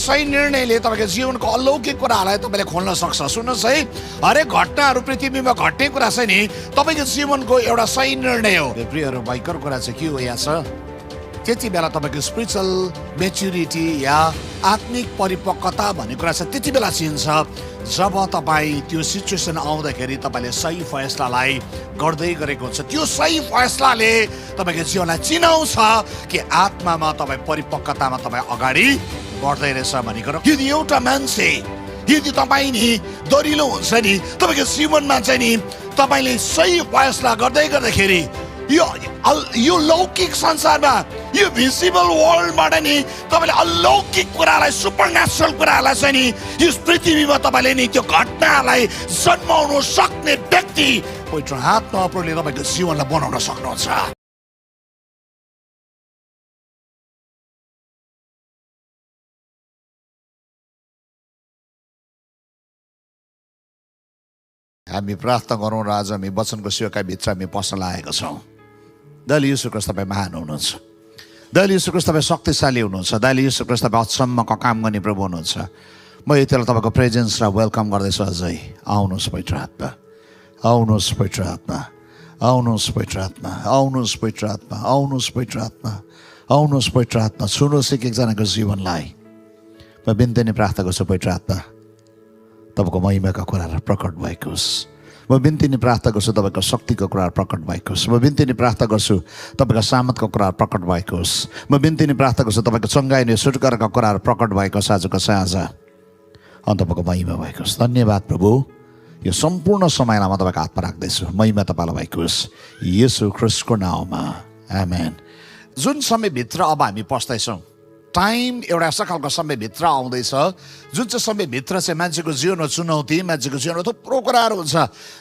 सही निर्णयले तपाईँको जीवनको अलौकिक कुराहरूलाई तपाईँले खोल्न सक्छ। सुन्नुहोस् है, हरेक घटनाहरू पृथ्वीमा घट्ने कुरा छ नि, तपाईँको जीवनको एउटा सही निर्णय हो। प्रियहरू, भयङ्कर कुरा चाहिँ के हो यहाँ छ, त्यति बेला तपाईँको स्पिरिचुअल मेच्युरिटी या आत्मिक परिपक्वता भन्ने कुरा चाहिँ त्यति बेला चिन्छ जब तपाईँ त्यो सिचुएसन आउँदाखेरि तपाईँले सही फैसलालाई गर्दै गरेको हुन्छ। त्यो सही फैसलाले तपाईँको जीवनलाई चिनाउँछ कि आत्मामा तपाईँ परिपक्वतामा तपाईँ अगाडि बढ्दै रहेछ भनिकन। यदि एउटा मान्छे, यदि तपाईँ नि दरिलो हुन्छ नि, तपाईँको जीवनमा चाहिँ नि तपाईँले सही फैसला गर्दै गर्दाखेरि यो लौकिक संसारमा, यो भिजिबल वर्ल्डबाट नि तपाईँले अलौकिक कुरालाई, सुपरनेचुरल कुरालाई चाहिँ नि यस पृथ्वीमा तपाईँले नि त्यो घटनालाई जन्माउन सक्ने व्यक्ति पवित्र आत्मा प्रभुले तपाईँको जीवनलाई बनाउन सक्नुहुन्छ। हामी प्रार्थना गरौँ र आज हामी वचनको सेवाका भित्र हामी पस्न लागेका छौँ। दयालु येशू ख्रीष्ट तपाईँ महान हुनुहुन्छ, दयालु येशू ख्रीष्ट तपाईँ शक्तिशाली हुनुहुन्छ, दयालु येशू ख्रीष्ट तपाईँ अचम्मको काम गर्ने प्रभु हुनुहुन्छ। म यतिलाई तपाईँको प्रेजेन्सलाई वेलकम गर्दैछु। अझै आउनुहोस् पवित्र आत्मा, आउनुहोस् पवित्र आत्मा, आउनुहोस् पवित्र आत्मा, आउनुहोस् पवित्र आत्मा, आउनुहोस् पवित्र आत्मा, आउनुहोस् पवित्र आत्मा। छुनुहोस् एक एकजनाको जीवनलाई। म बिन्ती नै प्रार्थना गर्छु पवित्र आत्मा, तपाईँको महिमाका कुराहरू प्रकट भएको होस्। म बिन्ती नै प्रार्थना गर्छु तपाईँको शक्तिको कुराहरू प्रकट भएको होस्। म बिन्ती नै प्रार्थना गर्छु तपाईँको सामर्थको कुराहरू प्रकट भएको होस्। म बिन्ती नै प्रार्थना गर्छु तपाईँको चङ्गाइने छुटकाराका कुराहरू प्रकट भएको होस् आजको साँझ, अनि तपाईँको महिमा भएको होस्। धन्यवाद प्रभु, यो सम्पूर्ण समयलाई म तपाईँको हातमा राख्दैछु। महिमा तपाईँलाई भएको होस् येशू ख्रीष्टको नाउँमा, आमेन। जुन समयभित्र अब हामी पस्दैछौँ, टाइम एउटा यस्ता खालको समयभित्र आउँदैछ जुन चाहिँ समयभित्र चाहिँ मान्छेको जीवनमा चुनौती, मान्छेको जीवनमा थुप्रो कुराहरू हुन्छ।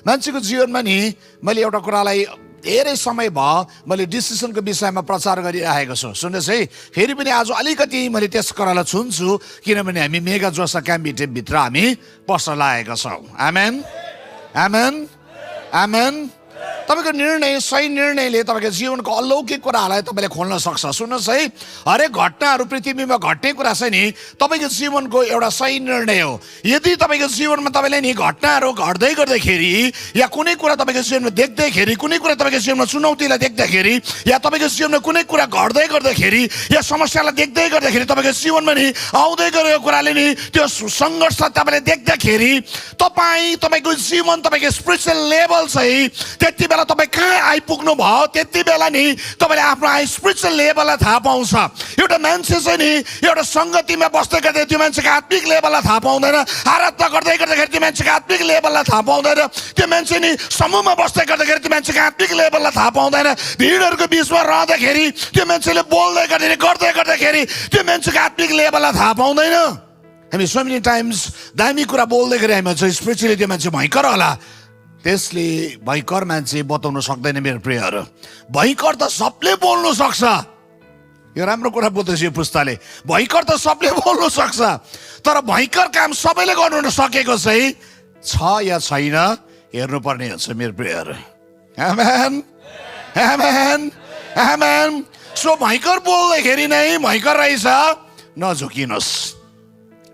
मान्छेको जीवनमा नि मैले एउटा कुरालाई धेरै समय भयो मैले डिसिसनको विषयमा प्रचार गरिरहेको छु। सुन्नुहोस् है, फेरि पनि आज अलिकति मैले त्यस कुरालाई छुन्छु, किनभने हामी मेगा जोसा क्याम्पभित्र हामी पस्न लागेका छौँ। आमेन, आमेन, आमेन। तपाईँको निर्णय, सही निर्णयले तपाईँको जीवनको अलौकिक कुराहरूलाई तपाईँले खोल्न सक्छ। सुन्नुहोस् है, हरेक घटनाहरू पृथ्वीमा घट्ने कुरा छ नि, तपाईँको जीवनको एउटा सही निर्णय हो। यदि तपाईँको जीवनमा तपाईँले नि घटनाहरू घट्दै गर्दाखेरि या कुनै कुरा तपाईँको जीवनमा देख्दाखेरि, कुनै कुरा तपाईँको जीवनमा चुनौतीलाई देख्दाखेरि या तपाईँको जीवनमा कुनै कुरा घट्दै गर्दाखेरि या समस्यालाई देख्दै गर्दाखेरि तपाईँको जीवनमा नि आउँदै गरेको कुराले नि त्यो सङ्घर्ष तपाईँले देख्दाखेरि तपाईँको जीवन, तपाईँको स्पिरिचुअल लेभल चाहिँ त्यति बेला तपाईँ कहाँ आइपुग्नु भयो, त्यति बेला नि तपाईँले आफ्नो स्पिरिचुअल लेभललाई थाहा पाउँछ। एउटा मान्छे चाहिँ नि एउटा सङ्गतिमा बस्दै गर्दै त्यो मान्छेको आत्मिक लेभललाई थाहा पाउँदैन, आराधना गर्दै गर्दाखेरि त्यो मान्छेको आत्मिक लेभललाई थाहा पाउँदैन, त्यो मान्छे नि समूहमा बस्दै गर्दाखेरि त्यो मान्छेको आत्मिक लेभललाई थाहा पाउँदैन, भिडहरूको बिचमा रहँदाखेरि त्यो मान्छेले बोल्दै गर्दाखेरि त्यो मान्छेको आत्मिक लेभललाई थाहा पाउँदैन। हामी सो मेनी टाइम्स दामी कुरा बोल्दै गरे हामी स्पिरिचुअली त्यो मान्छे भयङ्कर होला, त्यसले भयङ्कर मान्छे बताउन सक्दैन। मेरो प्रियहरू, भयङ्कर त सबले बोल्नु सक्छ। यो राम्रो कुरा बोल्दैछ यो पुस्ताले, भयङ्कर त सबले बोल्नु सक्छ, तर भयङ्कर काम सबैले गर्नु सकेको चाहिँ छ या छैन हेर्नुपर्ने हुन्छ मेरो प्रियहरू। आमेन, आमेन, आमेन। सो भयङ्कर बोल्दाखेरि नै भयङ्कर रहेछ, नझुकिनुहोस्,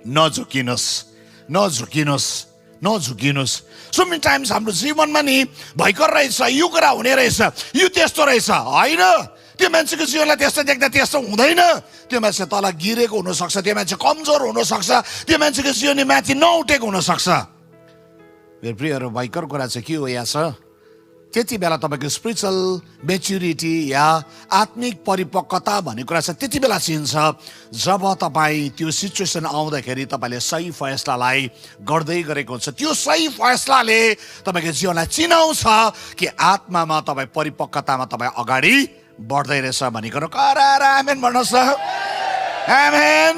नझुकिनुहोस्, नझुकिनुहोस्, नझुकिनुहोस्। सो मेनी टाइम्स हाम्रो जीवनमा नि भयङ्कर रहेछ, यो कुरा हुने रहेछ, यो त्यस्तो रहेछ, होइन त्यो मान्छेको जीवनलाई त्यस्तो देख्दा त्यस्तो हुँदैन। त्यो मान्छे तल गिरेको हुनसक्छ, त्यो मान्छे कमजोर हुनसक्छ, त्यो मान्छेको जीवन माथि नउठेको हुनसक्छ। मेरो प्रियहरू, भयङ्कर कुरा चाहिँ के हो यहाँ छ, त्यति बेला तपाईँको स्पिरिचुअल मेच्युरिटी या आत्मिक परिपक्वता भन्ने कुरा चाहिँ त्यति बेला चिन्छ जब तपाईँ त्यो सिचुएसन आउँदाखेरि तपाईँले सही फैसलालाई गर्दै गरेको हुन्छ। त्यो सही फैसलाले तपाईँको जीवनलाई चिनाउँछ कि आत्मामा तपाईँ परिपक्वतामा तपाईँ अगाडि बढ्दै रहेछ भनिकन करार आमेन भन्नुहोस्। आमेन।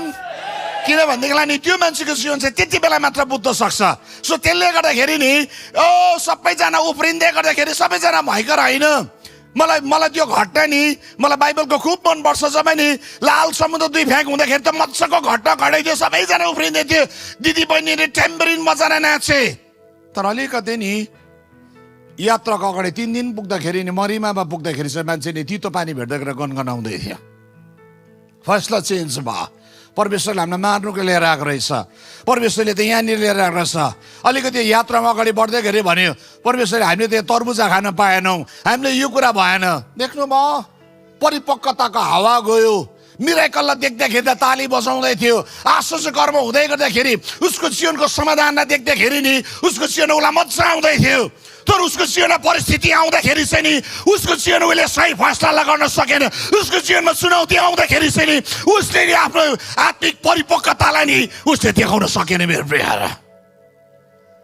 किनभनेदेखिलाई नि त्यो मान्छेको जीवन चाहिँ त्यति बेला मात्र बुझ्न सक्छ। सो त्यसले गर्दाखेरि नि सबैजना उफ्रिँदै गर्दाखेरि सबैजना भयङ्कर होइन। मलाई त्यो घटना नि मलाई बाइबलको खुब मनपर्छ। जब नि लाल समुद्र दुई फ्याँक हुँदाखेरि त मजाको घटना घटाइदियो, सबैजना उफ्रिँदै थियो, दिदी बहिनीले ट्याम्बरिन बजाएर नाचे। तर अलिकति नि यात्राको अगाडि 3 दिन पुग्दाखेरि नि मरिमामा पुग्दाखेरि चाहिँ मान्छे नि तितो पानी भेट्दै गरेर गनगनाउँदै थियो। फैसला चेन्ज भयो, परमेश्वरले हामीलाई मार्नुको लिएर आएको रहेछ। परमेश्वरले त यहाँनिर लिएर आएको रहेछ। अलिकति यात्रामा अगाडि बढ्दैखेरि भन्यो परमेश्वरले हामीले त्यहाँ तरबुजा खान पाएनौँ, हामीले यो कुरा भएन। देख्नुभयो परिपक्वताको हावा गयो। मिराकललाई देख्दाखेरि त ताली बजाउँदै थियो। आश्चर्य कर्म हुँदै गर्दाखेरि उसको जीवनको समाधानलाई देख्दाखेरि नि उसको जीवन उसलाई मजा आउँदै थियो। तर उसको जीवनमा परिस्थिति आउँदाखेरि चाहिँ नि उसको जीवन उसले सही फैसला लगाउन सकेन। उसको जीवनमा चुनौती आउँदाखेरि चाहिँ नि उसले नि आफ्नो आत्मिक परिपक्वतालाई नि उसले देखाउन सकेन। मेरो प्रियहरू,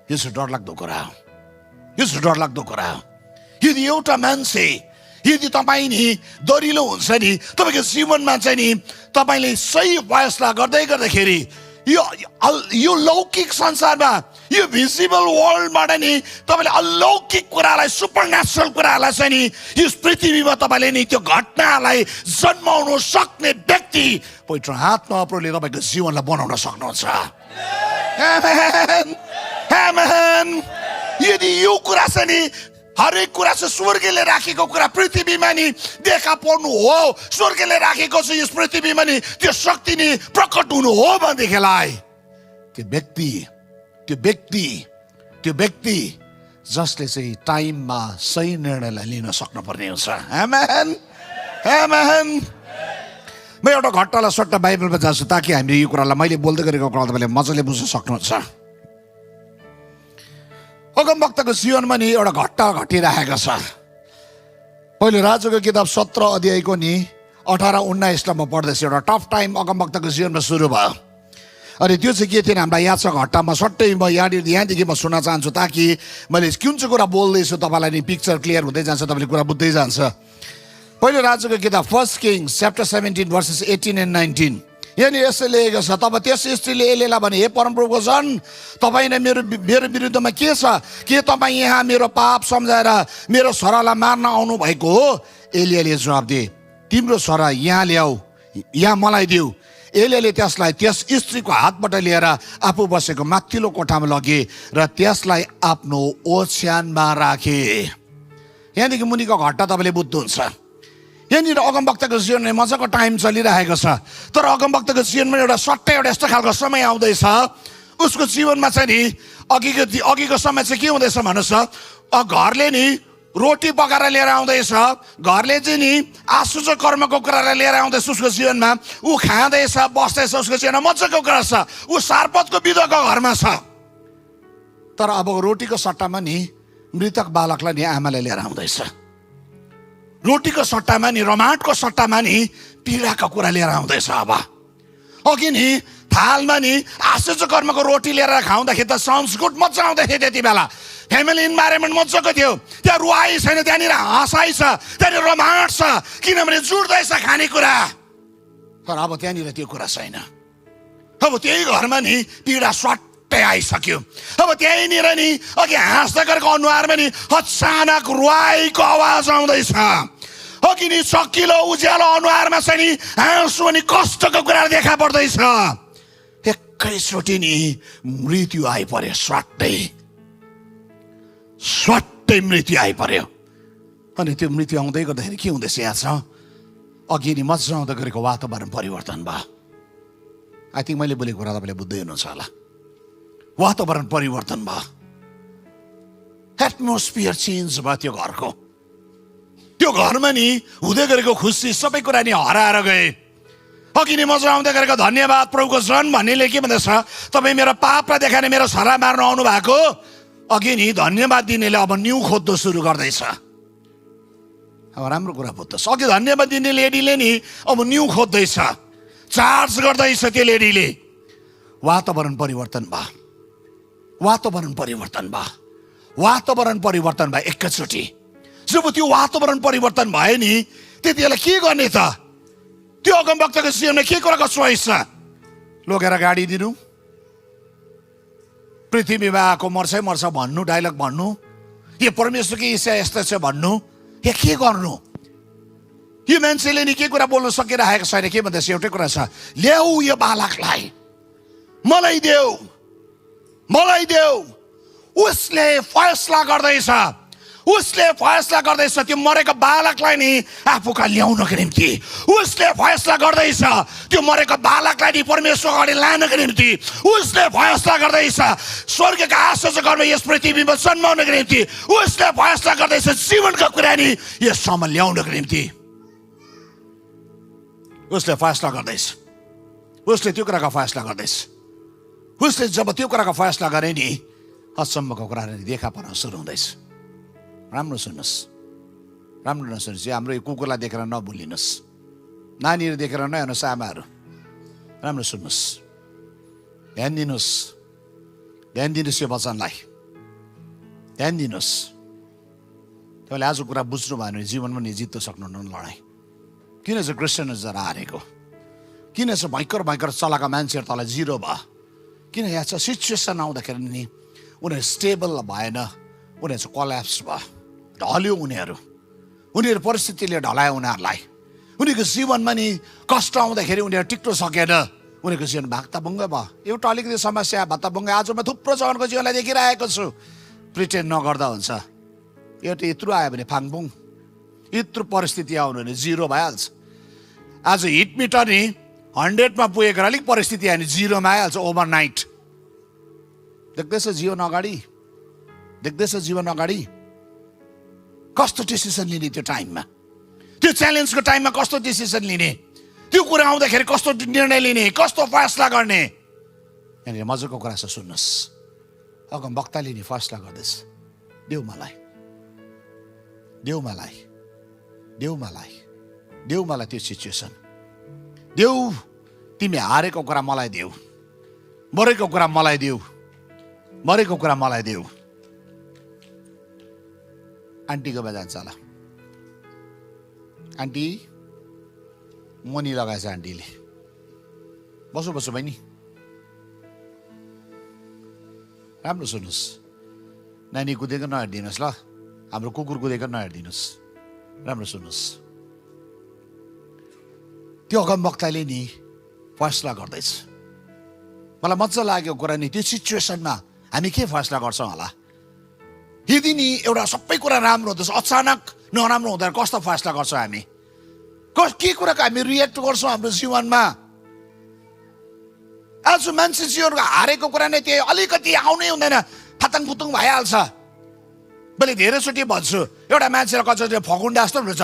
यो चाहिँ डरलाग्दो कुरा हो। यो चाहिँ डरलाग्दो कुरा हो। यदि एउटा मान्छे यदि तपाईँ नि दरिलो हुन्छ नि तपाईँको जीवनमा चाहिँ नि तपाईँले सही फैसला गर्दै गर्दाखेरि यो लौकिक संसारमा यो भिजिबल वर्ल्डबाट नि तपाईँले अलौकिक कुरालाई सुपरनेचुरल कुरालाई चाहिँ नि यस पृथ्वीमा तपाईँले नि त्यो घटनालाई जन्माउन सक्ने व्यक्ति पवित्र आत्मा प्रभुले तपाईँको जीवनलाई बनाउन सक्नुहुन्छ। आमेन आमेन। यदि यो कुरा चाहिँ नि हरेक कुरा चाहिँ स्वर्गले राखेको कुरा पृथ्वीमा नि देखा पर्नु हो, स्वर्गले राखेको छ यस पृथ्वीमा नि त्यो शक्ति नि प्रकट हुनु हो भनेदेखिलाई त्यो व्यक्ति जसले चाहिँ टाइममा सही निर्णयलाई लिन सक्नुपर्ने हुन्छ। आमेन आमेन। म एउटा घटनालाई सट्ट बाइबलमा जान्छु ताकि हामीले यो कुरालाई मैले बोल्दै गरेको कुरा तपाईँले मजाले बुझ्न सक्नुहुन्छ। अगमवक्ताको जीवनमा नि एउटा घटना घटिरहेको छ। पहिलो राजाको किताब 17 अध्यायको नि 18-19 म पढ्दैछु। एउटा टफ टाइम अगमवक्ताको जीवनमा सुरु भयो। अनि त्यो चाहिँ के थिएन हामीलाई याद छ घटनामा सट्टै म यहाँदेखि म सुन्न चाहन्छु ताकि मैले कुन चाहिँ कुरा बोल्दैछु तपाईँलाई नि पिक्चर क्लियर हुँदै जान्छ, तपाईँले कुरा बुझ्दै जान्छ। पहिलो राजाको किताब 1 Kings chapter 17 verses 18 and 19 यहाँनिर यसो लेखेको छ। तब त्यस स्त्रीले एलियालाई भने हे परमप्रभुको जन तपाईँ नै मेरो विरुद्धमा के छ? के तपाईँ यहाँ मेरो पाप सम्झाएर मेरो छोरालाई मार्न आउनु भएको हो? एलियाले जवाब दिए तिम्रो छोरा यहाँ ल्याऊ, यहाँ मलाई देऊ। एलियाले त्यसलाई त्यस स्त्रीको हातबाट लिएर आफू बसेको माथिल्लो कोठामा लगे र त्यसलाई आफ्नो ओछ्यानमा राखे। यहाँदेखि मुनिको घटना तपाईँले बुझ्नुहुन्छ। यहाँनिर अगमवक्ताको जीवनमा मजाको टाइम चलिरहेको छ। तर अगमवक्ताको जीवनमा एउटा सट्टै एउटा यस्तो खालको समय आउँदैछ उसको जीवनमा चाहिँ नि अघिको समय चाहिँ के हुँदैछ भन्नुहोस् त, घरले नि रोटी पकाएर लिएर आउँदैछ, घरले चाहिँ नि आश्चर्य कर्मको कुरालाई लिएर आउँदैछ उसको जीवनमा। ऊ खाँदैछ बस्दैछ, उसको जीवनमा मजाको कुरा छ। ऊ सारपतको विधवाको घरमा छ। तर अब रोटीको सट्टामा नि मृतक बालकलाई नि आमाले लिएर आउँदैछ। रोटीको सट्टामा नि रमाटको सट्टामा नि पीडाको कुरा लिएर आउँदैछ। अब अघि नि थालमा नि आश्चर्य कर्मको रोटी लिएर खाउँदाखेरि त साउन्ड्स गुड मजा आउँदै थियो। त्यति बेला फ्यामिली इन्भाइरोमेन्ट मजाको थियो। त्यहाँ रुवाई छैन, त्यहाँनिर हँसाइ छ, त्यहाँनिर रमाट छ, किनभने जुट्दैछ खानेकुरा। तर अब त्यहाँनिर त्यो कुरा छैन। अब त्यही घरमा नि पीडा सट्टै आइसक्यो। अब त्यहीँनिर नि अघि हाँस्दै गरेको अनुहारमा नि अचानक रुवाईको आवाज आउँदैछ। अघि नि चकिलो उज्यालो अनुहारमा चाहिँ नि हाँसो अनि कष्टको कुरा देखा पर्दैछ। एकैचोटि नि मृत्यु आइपर्यो। स्वाट्टै मृत्यु आइपर्यो। अनि त्यो मृत्यु आउँदै गर्दाखेरि के हुँदैछ याद छ? अघि नि मजा आउँदै गरेको वातावरण परिवर्तन भयो। आई थिङ्क मैले बोलेको कुरा तपाईँले बुझ्दै हुनुहुन्छ होला। वातावरण परिवर्तन भयो, एटमोस्फियर चेन्ज भयो त्यो घरको। त्यो घरमा नि हुँदै गरेको खुसी सबै कुरा नि हराएर गए। अघि नि मजा आउँदै गरेको धन्यवाद प्रभुको जन भन्नेले के भन्दैछ, तपाईँ मेरो पापलाई देखाएर मेरो छोरा मार्न आउनु भएको। अघि नि धन्यवाद दिनेले अब न्यु खोज्दो सुरु गर्दैछ। अब राम्रो कुरा बुझ्दैछ। अघि धन्यवाद दिने लेडीले नि अब न्यु खोज्दैछ, चार्ज गर्दैछ त्यो लेडीले। वातावरण परिवर्तन भयो, वातावरण परिवर्तन भयो एकैचोटि। जब त्यो वातावरण परिवर्तन भयो नि त्यति बेला के गर्ने त? त्यो अगमवक्ताको जीवनमा के कुराको चोइस छ? लोगेर गाडी दिनु, पृथ्वीमा आएको मर्छै मर्छ भन्नु, डाइलग भन्नु, यो परमेश्वरको इच्छा यस्तो छ भन्नु, या के गर्नु? यो मान्छेले नि के कुरा बोल्न सकिरहेको छैन। के भन्दैछ? एउटै कुरा छ, ल्याऊ यो बालकलाई, मलाई देऊ। उसले फैसला गर्दैछ, उसले फैसला गर्दैछ त्यो मरेको बालकलाई नि आफूका ल्याउनको निम्ति। उसले फैसला गर्दैछ त्यो मरेको बालकलाई नि परमेश्वर अगाडि लानको निम्ति। उसले फैसला गर्दैछ स्वर्गका आश्चर्य कर्म यस पृथ्वीमा जन्माउनको निम्ति। उसले फैसला गर्दैछ जीवनको कुरा नि यससम्म ल्याउनको निम्ति। उसले फैसला गर्दैछ। उसले त्यो कुराको फैसला गर्दैछ। उसले जब त्यो कुराको फैसला गरे नि अचम्मको कुराहरू देखा पर्न सुरु हुँदैछ। राम्रो सुन्नुहोस्, राम्रो नसुन्नुहोस्। हाम्रो यो कुकुरलाई देखेर नभुलिनुहोस्, नानीहरू देखेर नहेर्नुहोस्, आमाहरू राम्रो सुन्नुहोस्, ध्यान दिनुहोस्, ध्यान दिनुहोस् यो वचनलाई, ध्यान दिनुहोस्। तपाईँले आज कुरा बुझ्नु भयो भने जीवनमा नि जित्न सक्नुहुन्न लडाइँ। किन चाहिँ क्रिस्चियनहरू जरा हारेको? किन चाहिँ भयङ्कर भयङ्कर चलाएको मान्छेहरू तँलाई जिरो भयो? किन यहाँ चाहिँ सिचुएसन आउँदाखेरि नि उनीहरू स्टेबल भएन, उनीहरू चाहिँ कोल्याप्स भयो, ढल्यो उनीहरू। उनीहरू परिस्थितिले ढलायो उनीहरूलाई। उनीहरूको जीवनमा नि कष्ट आउँदाखेरि उनीहरू टिक्न सकेन, उनीहरूको जीवन भाक्ताभुङ्ग भयो। एउटा अलिकति समस्या भाक्ताभुङ्ग। आज म थुप्रो जवानको जीवनलाई देखिरहेको छु। प्रिटेन्ड नगर्दा हुन्छ। एउटा यत्रो आयो भने फाङफुङ, यत्रो परिस्थिति आउनु भने जिरो भइहाल्छ। आज हिट मिटर नि 100मा पुगेको अलिक परिस्थिति आयो भने जिरोमा आइहाल्छ ओभरनाइट। देख्दैछ जीवन अगाडि, देख्दैछ जीवन अगाडि कस्तो डिसिसन लिने त्यो टाइममा, त्यो च्यालेन्जको टाइममा कस्तो डिसिसन लिने, त्यो कुरा आउँदाखेरि कस्तो निर्णय लिने, कस्तो फैसला गर्ने। यहाँनिर मजाको कुरा छ सुन्नुहोस्। अगम वक्ताले नि फैसला गर्दैछ, देऊ मलाई, देऊ मलाई, देऊ मलाई, देऊ मलाई त्यो सिचुएसन देऊ। तिमी हारेको कुरा मलाई देऊ, मरेको कुरा मलाई देऊ, मरेको कुरा मलाई देऊ। आन्टीको बा जान्छ होला। आन्टी मनी लगाएछ आन्टीले। बसो बसो बहिनी, राम्रो सुन्नुहोस्। नानी कुदेको नहेरिदिनुहोस् ल, हाम्रो कुकुर कुदेको नहेरिदिनुहोस्। राम्रो सुन्नुहोस्। त्यो अगमवक्ताले नि फैसला गर्दैछ। मलाई मजा लाग्यो कुरा नि त्यो सिचुएसनमा हामी के फैसला गर्छौँ होला। यदि नि एउटा सबै कुरा राम्रो हुँदैछ, अचानक नराम्रो हुँदा कस्तो फैसला गर्छौँ हामी? के कुराको हामी रिएक्ट गर्छौँ हाम्रो जीवनमा? आज मान्छे जीवनको हारेको कुरा नै त्यो अलिकति आउनै हुँदैन, फाताङ फुतुङ भइहाल्छ। मैले धेरैचोटि भन्छु, एउटा मान्छेलाई कति फकुन्डा जस्तो हुन्छ,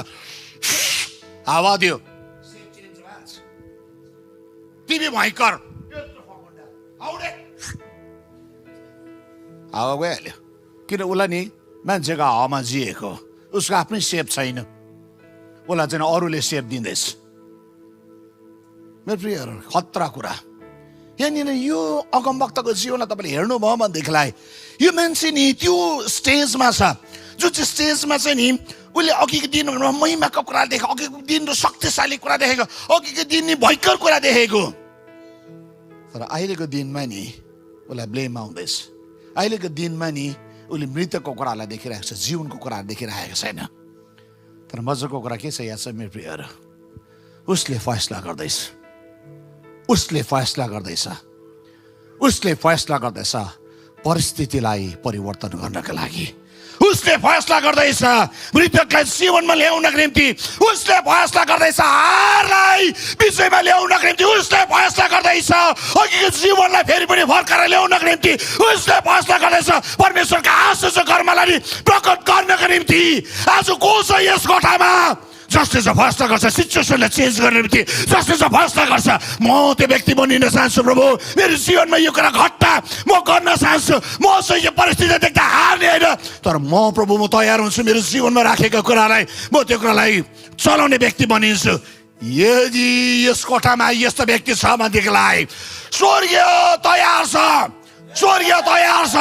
हावा दियो तिमी भयङ्कर, हावा गइहाल्यो। किन? उसलाई नि मान्छेको हावामा जिएको, उसको आफ्नै सेप छैन, उसलाई चाहिँ अरूले सेप दिँदैछ। मेरो प्रियहरू, खतरा कुरा। यहाँनिर यो अगमवक्ताको जीवनलाई तपाईँले हेर्नुभयो भनेदेखिलाई यो मान्छे नि त्यो स्टेजमा छ, जुन चाहिँ स्टेजमा चाहिँ नि उसले अघिको दिनहरूमा महिमाको कुरा देखेको, अघिको दिन शक्तिशाली कुरा देखेको, अघिको दिन नि भयङ्कर कुरा देखेको। तर अहिलेको दिनमा नि उसलाई ब्लेम आउँदैछ। अहिलेको दिनमा नि उसले मृतकको कुरालाई देखिरहेको छ, जीवनको कुराहरू देखिरहेको छैन। तर मजाको कुरा के छ यहाँ छ मेरो प्रियहरू, उसले फैसला गर्दैछ, उसले फैसला गर्दैछ, उसले फैसला गर्दैछ परिस्थितिलाई परिवर्तन गर्नका लागि। उसले फैसला गर्दैछ मृतकलाई जीवनमा ल्याउनको निम्ति। उसले फैसला गर्दैछ हारलाई विजयमा ल्याउनको निम्ति। उसले फैसला गर्दैछ अघिको जीवनलाई फेरि पनि फर्काएर ल्याउनको निम्ति। उसले फैसला गर्दैछ परमेश्वरका आशिष कर्मलाई प्रकट गर्नको निम्ति। आज को छ यस कोठामा जसले चाहिँ फैसला गर्छ सिचुएसनलाई चेन्ज गर्ने निम्ति, जसले चाहिँ फैसला गर्छ म त्यो व्यक्ति बनिन चाहन्छु प्रभु, मेरो जीवनमा यो कुरा घट्टा म गर्न चाहन्छु, म चाहिँ यो परिस्थिति देख्दा हार्ने होइन, तर म प्रभु म तयार हुन्छु मेरो जीवनमा राखेको कुरालाई म त्यो कुरालाई चलाउने व्यक्ति बनिन्छु। यदि यस कोठामा यस्तो व्यक्ति छ भनेदेखिलाई स्वर्गीय तयार छ, स्वर्गीय तयार छ,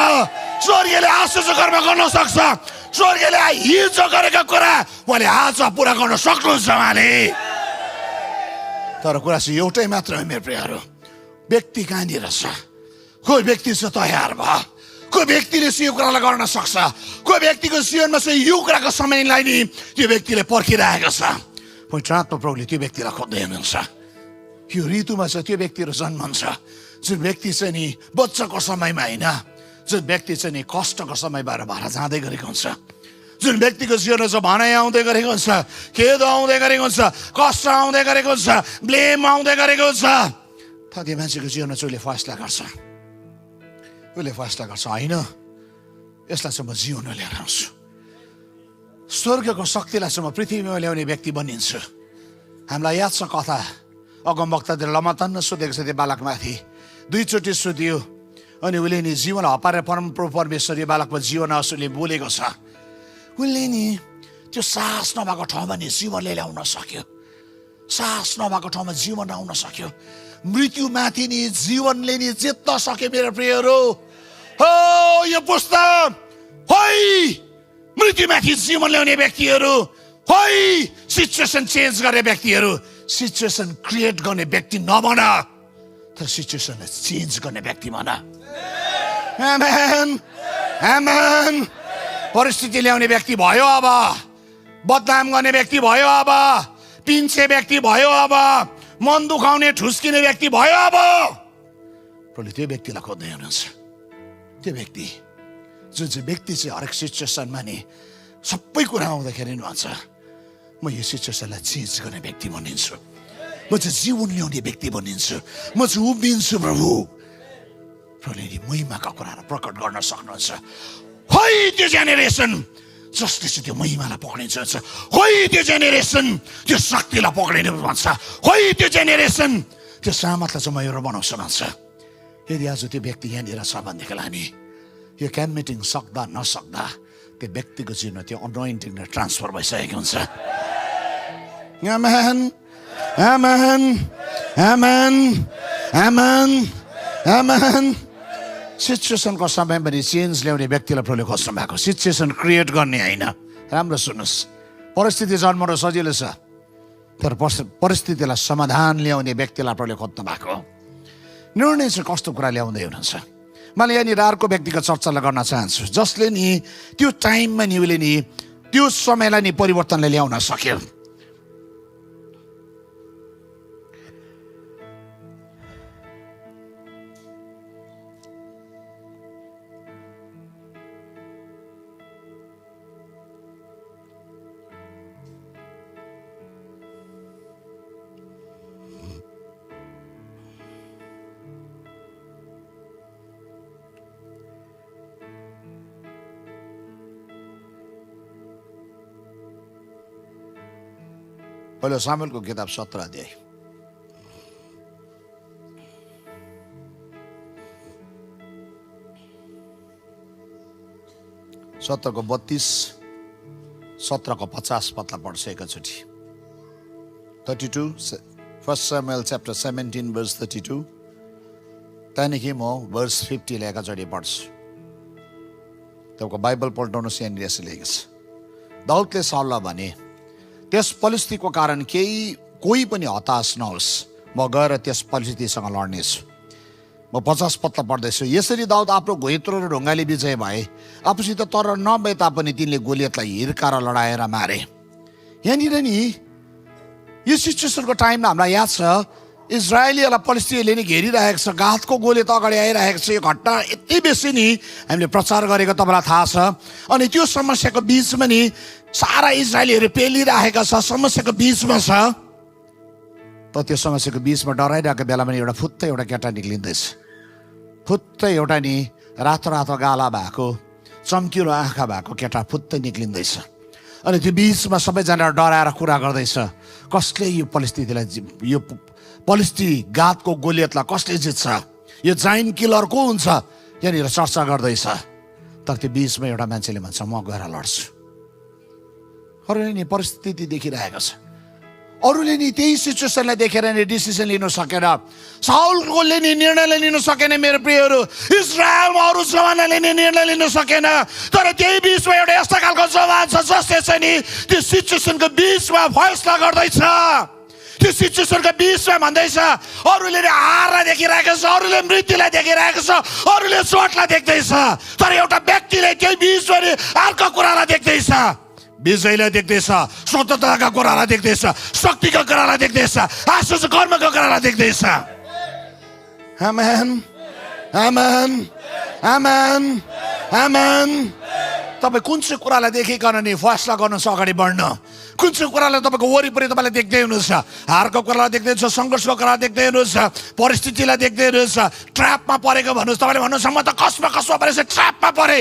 स्वर्गीयले आशिष कर्म गर्न सक्छ। स्वर्गीयले हिजो गरेको कुरा उहाँले आज पुरा गर्न सक्नुहुन्छ उहाँले। तर कुरा चाहिँ एउटै मात्र हो मेरो प्रियहरू, व्यक्ति कहाँनिर छ? कोही व्यक्ति चाहिँ तयार भयो, कोही व्यक्तिले चाहिँ यो कुरालाई गर्न सक्छ, कोही व्यक्तिको जीवनमा चाहिँ यो कुराको समयलाई नि त्यो व्यक्तिले पर्खिरहेको छ। पवित्र प्रभुले त्यो व्यक्तिलाई खोज्दै हुनुहुन्छ। यो ऋतुमा चाहिँ त्यो व्यक्तिहरू जन्मन्छ जुन व्यक्ति चाहिँ नि बच्चाको समयमा होइन, जुन व्यक्ति चाहिँ नि कष्टको समयबाट भएर जाँदै गरेको हुन्छ, जुन व्यक्तिको जीवनमा चाहिँ भनाइ आउँदै गरेको हुन्छ, खेद आउँदै गरेको हुन्छ, कष्ट आउँदै गरेको हुन्छ, ब्लेम आउँदै गरेको हुन्छ, त्यो मान्छेको जीवनमा चाहिँ उसले फैसला गर्छ, होइन यसलाई चाहिँ म जीवनमा लिएर आउँछु, स्वर्गको शक्तिलाई चाहिँ म पृथ्वीमा ल्याउने व्यक्ति बनिन्छु। हामीलाई याद छ कथा, अगमवक्ताले लमतन्न सोधेको छ त्यो बालकमाथि, 2 चोटि सोधियो अनि उसले नि जीवन हपारेर परमप्रभु परमेश्वर यो बालकको जीवन उसले बोलेको छ। उसले नि त्यो सास नभएको ठाउँमा नि जीवनले ल्याउन सक्यो, सास नभएको ठाउँमा जीवन आउन सक्यो, मृत्युमाथि नि जीवनले नि जित्न सक्यो। मेरो प्रियहरू हो, यो पुस्तक होइ मृत्युमाथि जीवन ल्याउने व्यक्तिहरू, होइ सिचुएसन चेन्ज गर्ने व्यक्तिहरू, सिचुएसन क्रिएट गर्ने व्यक्ति नबन, तर सिचुएसनलाई चेन्ज गर्ने व्यक्ति बन। आमेन, आमेन। परिस्थिति ल्याउने व्यक्ति भयो, अब बदनाम गर्ने व्यक्ति भयो, अब पिन्छे व्यक्ति भयो, अब मन दुखाउने ठुस्किने व्यक्ति भयो, अब प्रभुले त्यो व्यक्तिलाई खोज्दै हुनुहुन्छ। त्यो व्यक्ति जुन चाहिँ व्यक्ति चाहिँ हरेक सिचुएसनमा नि सबै कुरा आउँदाखेरि भन्छ म यो सिचुएसनलाई चेन्ज गर्ने व्यक्ति बनिन्छु, म चाहिँ जीवन ल्याउने व्यक्ति बनिन्छु, म चाहिँ उभिन्छु। प्रभु प्रभुले नि महिमाका कुराहरू प्रकट गर्न सक्नुहुन्छ। होइ त्यो जेनेरेसन जसले चाहिँ त्यो महिमालाई पक्रिन्छ, होइ त्यो जेनेरेसन त्यो शक्तिलाई पक्रिने भन्छ, होइ त्यो जेनेरेसन त्यो सामर्थ्यलाई चाहिँ म एउटा बनाउँछु भन्छ। यदि आज त्यो व्यक्ति यहाँनिर छ भनेदेखिलाई हामी यो क्याम्प मिटिङ सक्दा नसक्दा त्यो व्यक्तिको जीवनमा त्यो अनोइन्टिङ ट्रान्सफर भइसकेको हुन्छ। आमेन, आमेन, आमेन, आमेन, आमेन। सिचुएसनको समयमा पनि चेन्ज ल्याउने व्यक्तिलाई प्रभुले खोज्नु भएको, सिचुएसन क्रिएट गर्ने होइन। राम्रो सुन्नुहोस्, परिस्थिति जन्माउन सजिलो छ, तर परिस्थितिलाई समाधान ल्याउने व्यक्तिलाई प्रभुले खोज्नु भएको। निर्णय चाहिँ कस्तो कुरा ल्याउँदै हुनुहुन्छ। मैले यहाँनिर अर्को व्यक्तिको चर्चा गर्न चाहन्छु जसले नि त्यो टाइममा नि उसले नि त्यो समयलाई नि परिवर्तनले ल्याउन सक्यो। पहिलो सामुएलको किताब 17 अध्याय, सत्रको 32, 17को 50 पदलाई पढ्छु एकैचोटि। 32, 1 Samuel chapter 17 verse 32। त्यहाँदेखि म verse 50 लाई एकैचोटि पढ्छु। तपाईँको बाइबल पल्टाउनुहोस्, यहाँनिर यसो लेखेको छ। दाउदले साउललाई भने, त्यस परिस्थितिको कारण कोही पनि हताश नहोस्, म गएर त्यस परिस्थितिसँग लड्नेछु। म 50 पदलाई पढ्दैछु। यसरी दाउद आफ्नो घोइत्रो र ढुङ्गाले विजय भए, आफूसित तर नभए तापनि तिनले गोलियतलाई हिर्काएर लडाएर मारे। यहाँनिर नि यो सिचुएसनको टाइममा हामीलाई याद छ, इजरायलीहरूलाई परिस्थितिले नि घेरिरहेको छ, गातको गोलियत अगाडि आइरहेको छ। यो घटना यति बेसी नि हामीले प्रचार गरेको तपाईँलाई थाहा छ। अनि त्यो समस्याको बिचमा नि सारा इजरायलीहरू पेलिरहेका छ, समस्याको बिचमा छ। त त्यो समस्याको बिचमा डराइरहेको बेलामा नि एउटा फुत्तै एउटा केटा निक्लिँदैछ, फुत्तै एउटा नि रातो रातो गाला भएको, चम्किलो आँखा भएको केटा फुत्तै निक्लिँदैछ। अनि त्यो बिचमा सबैजना डराएर कुरा गर्दैछ, कसले यो परिस्थितिलाई, यो परिस्थिति गातको गोलियतलाई कसले जित्छ, यो जाइन किलर को हुन्छ, यहाँनिर चर्चा गर्दैछ। तर त्यो बिचमा एउटा मान्छेले भन्छ म गएर लड्छु। अरूले नि परिस्थिति देखिरहेको छ, अरूले नि त्यही सिचुएसनलाई देखेर नि डिसिसन लिनु सकेन, साउलले नि निर्णय लिनु सकेन। मेरो प्रियहरू, इजरायलमा अरू जवानले नि निर्णय लिनु सकेन, तर त्यही बिचमा एउटा यस्तो खालको जवान छ जसले चाहिँ नि त्यो सिचुएसनको बिचमा फैसला गर्दैछ। त्यो सिचुएसनको बिचमा भन्दैछ, अरूले हारलाई देखिरहेको छ, अरूले मृत्युलाई देखिरहेको छ, अरूले चोटलाई देख्दैछ, तर एउटा व्यक्तिले त्यही बिचमा अर्को कुरालाई देख्दैछ, विजयलाई देख्दैछ, स्वतन्त्रताका कुरालाई देख्दैछ, शक्तिका कुरालाई देख्दैछ, आश्चर्य कर्मका कुरालाई देख्दैछ। आमेन, आमेन, आमेन, आमेन। तपाईँ कुन चाहिँ कुरालाई देखिकन नि फैसला गर्नुहोस् अगाडि बढ्न। कुन चाहिँ कुरालाई तपाईँको वरिपरि तपाईँले देख्दै हुनुहुन्छ, हारको कुरालाई देख्दै हुनुहुन्छ, सङ्घर्षको कुरालाई देख्दै हुनुहुन्छ, परिस्थितिलाई देख्दै हुनुहुन्छ, ट्र्यापमा परेको भन्नुहोस्। तपाईँले भन्नुहोस् म त कसमा परेछ, ट्र्यापमा परे।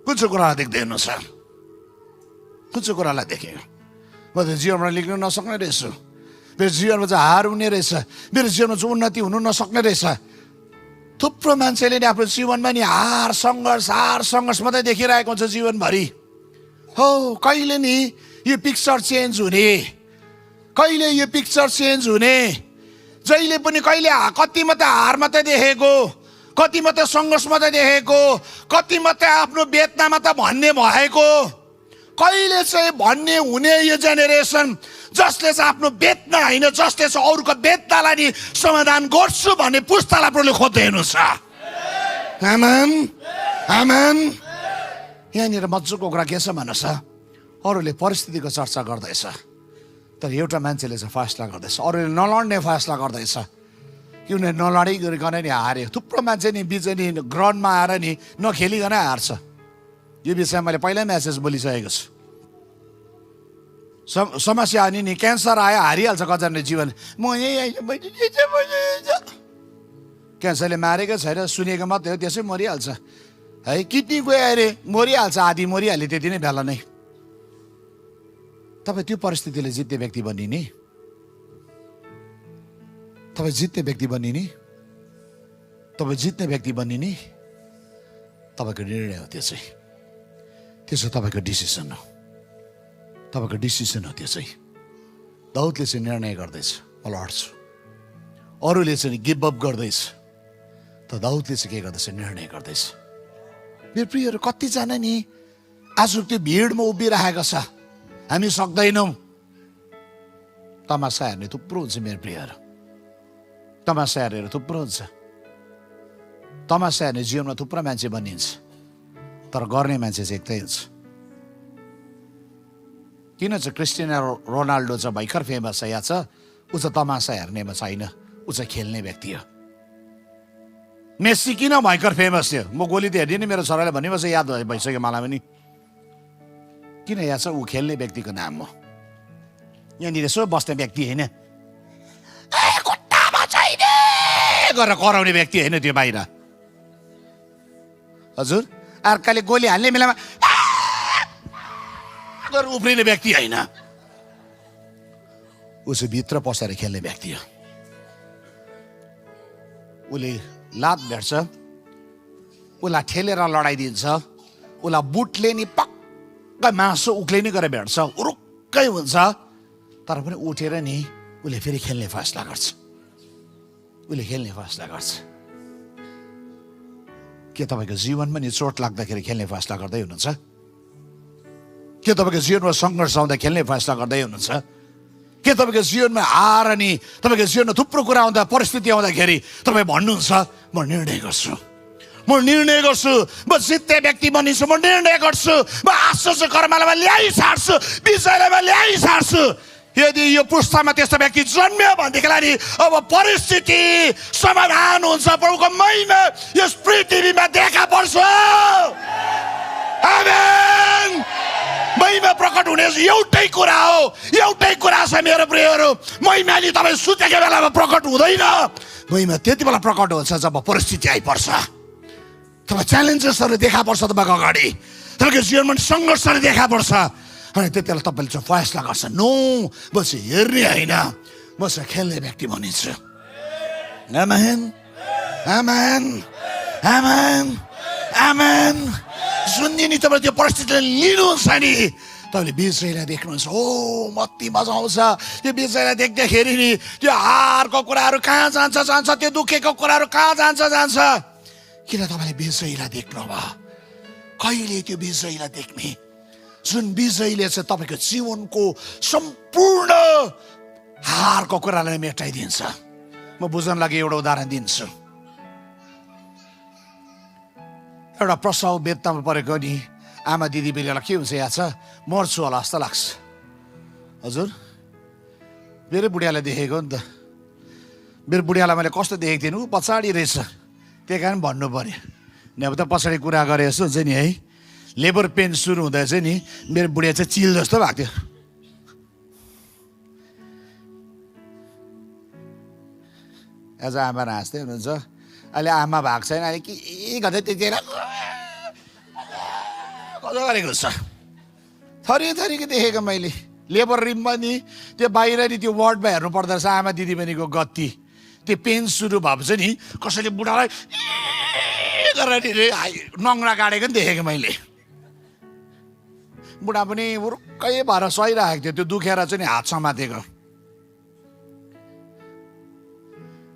कुन चाहिँ कुरालाई देख्दै हुनुहुन्छ, कुन चाहिँ कुरालाई देखेँ? म त जीवनमा लेख्नु नसक्ने रहेछु, मेरो जीवनमा चाहिँ हार हुने रहेछ, मेरो जीवनमा चाहिँ उन्नति हुनु नसक्ने रहेछ। थुप्रो मान्छेले नि आफ्नो जीवनमा नि हार सङ्घर्ष मात्रै देखिरहेको हुन्छ जीवनभरि। हो कहिले नि यो पिक्चर चेन्ज हुने, कहिले यो पिक्चर चेन्ज हुने, जहिले पनि कहिले कति मात्रै हार मात्रै देखेको, कति मात्रै सङ्घर्ष मात्रै देखेको, कति मात्रै आफ्नो वेदना मात्रै भन्ने भएको, कहिले चाहिँ भन्ने हुने यो जेनेरेसन जसले चाहिँ आफ्नो वेदना होइन, जसले चाहिँ अरूको वेदनालाई नि समाधान गर्छु भन्ने पुस्तालाई प्रभुले खोज्दै हुनुहुन्छ। आमेन आमेन। यहाँनिर मजाको कुरा के छ भन्नुहोस्, अरूले परिस्थितिको चर्चा गर्दैछ तर एउटा मान्छेले चाहिँ फैसला गर्दैछ, अरूले नलड्ने फैसला गर्दैछ कि उनीहरू नलडिकन नि हार्यो। थुप्रो मान्छे नि बिजनी ग्राउन्डमा आएर नि नखेलिकन हार्छ। यो विषयमा मैले पहिल्यै मेसेज बोलिसकेको छु। समस्या अनि नि क्यान्सर आयो हारिहाल्छ कतिजनाले जीवन। म यही क्यान्सरले मारेको छैन, सुनेको मात्रै हो, त्यसै मरिहाल्छ है। किडनी गयो अरे मरिहाल्छ, आधी मरिहाल्यो त्यति नै बेला नै। तपाईँ त्यो परिस्थितिले जित्ने व्यक्ति बनिने, तपाईँ जित्ने व्यक्ति बनिने, तपाईँ जित्ने व्यक्ति बनिने तपाईँको निर्णय हो। त्यो चाहिँ तपाईँको डिसिसन हो, तपाईँको डिसिसन हो। त्यो चाहिँ दाउदले चाहिँ निर्णय गर्दैछ म लड्छु, अरूले चाहिँ गिभ अप गर्दैछ, तर दाउदले चाहिँ के गर्दैछ, निर्णय गर्दैछ। मेरो प्रियहरू कतिजना नि आज त्यो भिडमा उभिरहेको छ, हामी सक्दैनौँ। तमासा हेर्ने थुप्रो हुन्छ मेरो प्रियहरू, तमासा हेरेर थुप्रो हुन्छ। तमासा हेर्ने जीवनमा थुप्रो मान्छे बनिन्छ तर गर्ने मान्छे चाहिँ एक्लै हुन्छ। किन चाहिँ क्रिस्टियानो रोनाल्डो चाहिँ भर्खर फेमस छ, या छ ऊ चाहिँ तमासा हेर्नेमा छैन, ऊ चाहिँ खेल्ने व्यक्ति हो। मेस्सी किन भयङ्कर फेमस थियो, म गोली त हेर्दिनँ, मेरो छोराले भनेपछि याद भइसक्यो मलाई पनि। किन याद छ, ऊ खेल्ने व्यक्तिको नाम हो। यहाँनिर यसो बस्ने व्यक्ति होइन, गरेर कराउने व्यक्ति होइन त्यो बाहिर। हजुर अर्काले गोली हाल्ने बेलामा उफ्रिने व्यक्ति होइन, ऊ चाहिँ भित्र पसेर खेल्ने व्यक्ति हो। उसले लात भेट्छ, उसलाई ठेलेर लडाइदिन्छ, उसलाई बुटले नि पक्का मासु उक्लिने गरेर भेट्छ, उरुक्कै हुन्छ, तर पनि उठेर नि उसले फेरि खेल्ने फैसला गर्छ, उसले खेल्ने फैसला गर्छ। के तपाईँको जीवनमा नि चोट लाग्दाखेरि खेल्ने फैसला गर्दै हुनुहुन्छ? के तपाईँको जीवनमा सङ्घर्ष आउँदा खेल्ने फैसला गर्दै हुनुहुन्छ? के तपाईँको जीवनमा हार अनि तपाईँको जीवनमा थुप्रो कुरा आउँदा, परिस्थिति आउँदाखेरि तपाईँ भन्नुहुन्छ म निर्णय गर्छु, म निर्णय गर्छु, म जित्ने व्यक्ति बनिन्छु, म निर्णय गर्छु, म आश्चर्य कर्मलाई ल्याइ सार्छु, विजयलाई ल्याइ सार्छु। यदि यो पुस्तामा त्यस्तो व्यक्ति जन्म्यो भनेदेखिलाई नि अब परिस्थिति समाधान हुन्छ, प्रभुको महिमा यस पृथ्वीमा देखा पर्छ। आमेन। महिमा प्रकट हुने एउटै कुरा हो, एउटै कुरा छ मेरो प्रियहरू, महिमा नि तपाईँ सुतेको बेलामा प्रकट हुँदैन, महिमा त्यति बेला प्रकट हुन्छ जब परिस्थिति आइपर्छ, तपाईँ च्यालेन्जेसहरू देखा पर्छ, तपाईँको अगाडि तपाईँको जीवनमा सङ्घर्षहरू देखा पर्छ, अनि त्यति बेला तपाईँले चाहिँ फैसला गर्छ, नो म चाहिँ हेर्ने होइन, म चाहिँ खेल्ने व्यक्ति बनिन्छु। आमेन आमेन आमेन आमेन। जुन दिन तपाईँ त्यो परिस्थितिलाई लिनुहुन्छ नि तपाईँले विजयलाई देख्नुहुन्छ, हो मत्ती मजा आउँछ त्यो विजयलाई देख्दाखेरि नि। त्यो हारको कुराहरू कहाँ जान्छ, त्यो दुखेको कुराहरू कहाँ जान्छ। किन तपाईँले विजयलाई देख्नुभयो? कहिले त्यो विजयलाई देख्ने, जुन विजयले चाहिँ तपाईँको जीवनको सम्पूर्ण हारको कुरालाई मेटाइदिन्छ। म बुझ्न लागि एउटा उदाहरण दिन्छु। एउटा प्रसव बेदमा परेको नि आमा दिदी बेलालाई के हुन्छ, याद छ, मर्छु होला जस्तो लाग्छ। हजुर मेरो बुढियालाई देखेको नि त, मेरो बुढियालाई मैले कस्तो देखेको थिएँ, ऊ पछाडि रहेछ, त्यही कारण भन्नु पर्यो, नभए त पछाडि कुरा गरे जस्तो हुन्छ नि है। लेबर पेन सुरु हुँदा चाहिँ नि मेरो बुढिया चाहिँ चिल जस्तो भएको थियो। आज आमा हाँस्दै हुनुहुन्छ। अहिले आमा भएको छैन, अहिले के गर्दै त्यतिखेर कस्तो गरेको छ। थरी थरीको देखेको मैले लेबर रिममा नि त्यो बाहिर नि त्यो वार्डमा हेर्नु पर्दो रहेछ आमा दिदीबहिनीको गति। त्यो पेन सुरु भएपछि नि कसैले बुढालाई गरेर नङ्ग्रा गाडेको नि देखेको मैले। बुढा पनि उर्कै भएर सहिरहेको थियो, त्यो दुखेर चाहिँ नि हात समातेको।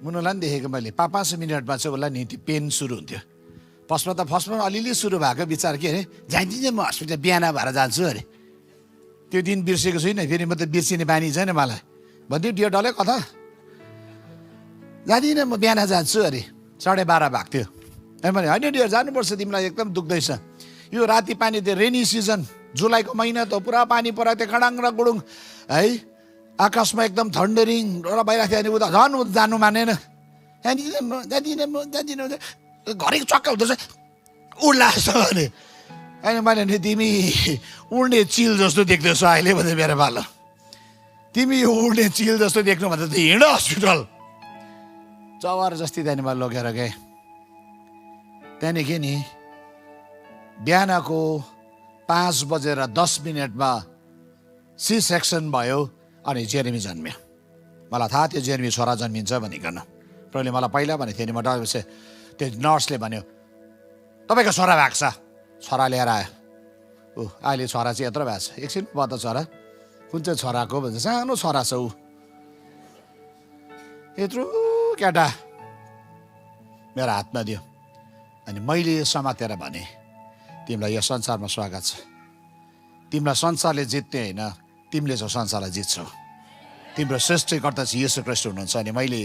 मुनुलाई पनि देखेको मैले 5-5 मिनटमा चाहिँ उसलाई नि त्यो पेन सुरु हुन्थ्यो। फर्स्टमा अलिअलि सुरु भएको विचार के अरे, जाइदिन्छ म हस्पिटल बिहान भएर जान्छु अरे। त्यो दिन बिर्सेको छुइनँ, फेरि म त बिर्सिने बानी छैन मलाई। भन्थ्यो डियो डल्लै कता जाँदिनँ म बिहान जान्छु अरे। 12:30 भएको थियो। अनि मैले होइन डियर जानुपर्छ, तिमीलाई एकदम दुख्दैछ। यो राति पानी त्यो रेनी सिजन जुलाईको महिना त पुरा पानी पराएको थियो, खडाङ र गुडुङ है। आकाशमा एकदम थन्डरिङ र भइरहेको थियो। अनि उता झन् जानु मानेन। जाँदिनँ घरि चक्का हुँदैछ उड्ला भने। अनि मैले नि तिमी उड्ने चिल जस्तो देख्दैछौ अहिले भने मेरो पालो। तिमी उड्ने चिल जस्तो देख्नु भन्दा त हिँड हस्पिटल। जबरजस्ती त्यहाँदेखि मैले लगेर गएँ। त्यहाँदेखि नि बिहानको 5:10 सी सेक्सन भयो। अनि जेरेमी जन्मियो। मलाई थाहा थियो जेरेमी छोरा जन्मिन्छ भनिकन। प्रभुले मलाई पहिला भनेको थियो नि। म डक्टर त्यो नर्सले भन्यो तपाईँको छोरा भएको छ। छोरा लिएर आयो। अहिले छोरा चाहिँ यत्रो भएको छ। एकछिन बता छोरा कुन चाहिँ छोराको भन्छ। सानो छोरा छ ऊ, यत्रो केटा मेरो हातमा दियो। अनि मैले समातेर भने तिमीलाई यो संसारमा स्वागत छ। तिमीलाई संसारले जित्ने होइन, तिमीले चाहिँ संसारलाई जित्छौ। तिम्रो सृष्टिकर्ता चाहिँ येशू ख्रीष्ट हुनुहुन्छ। अनि मैले